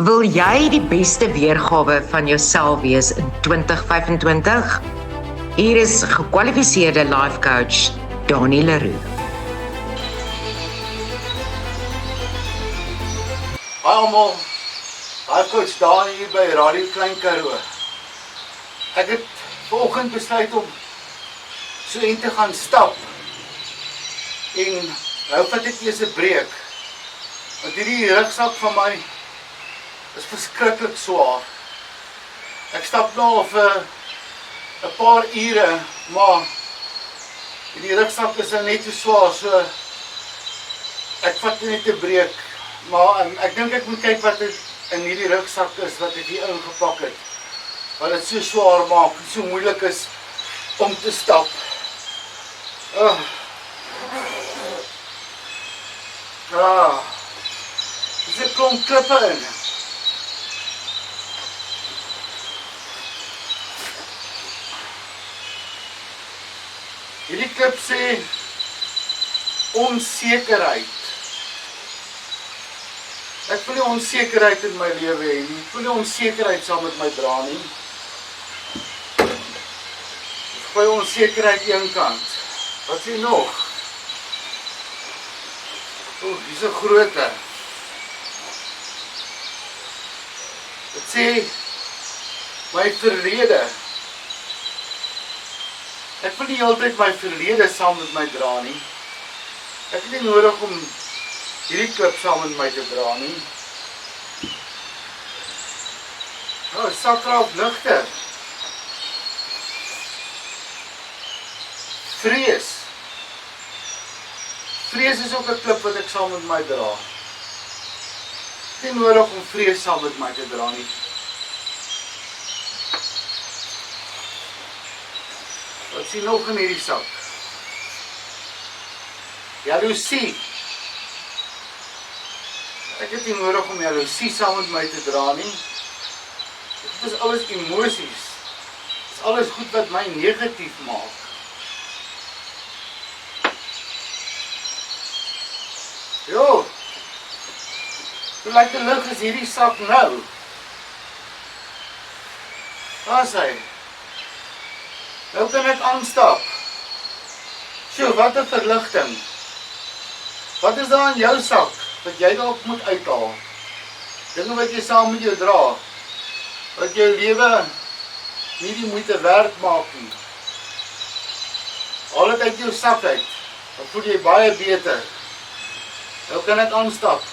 Wil jy die beste weergawe van jouself wees in 2025? Hier is gekwalifiseerde life coach Dani Leroux. Hi almal, life coach Dani hier by Radio Klein Karoo. Ek het vanoggend besluit om so in te gaan stap. En nou vat ek eers 'n breek. Want hierdie rugsak van my is verskriklik swaar. Ek stap nou al vir 'n paar ure, maar die rugsak is net so swaar, so ek vat net 'n breek. Maar ek dink ek moet kyk wat in hierdie rugsak is wat ek hier ingepak het. Wat dit so swaar maak, so moeilik is om te stap. Dis 'n klomp klippe in. Hierdie klip sê onsekerheid. Ek voel nie onsekerheid in my lewe hê nie. Ek voel nie onsekerheid saam met my dra nie. Ek voel onsekerheid een kant. Wat sê nog? Hier is 'n groter. Dit sê my verlede. Ek wil nie altyd my verlede saam met my dra nie. Ek het nie nodig om hierdie klip saam met my te dra nie. Sakraal ligter. Vrees. Vrees is ook 'n klip wat ek saam met my dra. Ek het nie nodig om vrees saam met my te dra nie. Wat sien nog in hierdie sak? Jaloesie. Ek het nie nodig om jaloesie saam met my te dra nie. Dit is alles emosies. Dit is alles goed wat my negatief maak. Jo. Hoe lyk die lig is hierdie sak nou? Waar is hy? Nou kan ek aanstap. Sjoe, wat 'n verligting. Wat is daar in jou sak wat jy dalk moet uithaal? Dinge wat jy saam met jou dra, wat jou lewe nie die moeite werd maak nie. Al het uit jou sak uit, dan voel jy baie beter. Nou kan ek aanstap.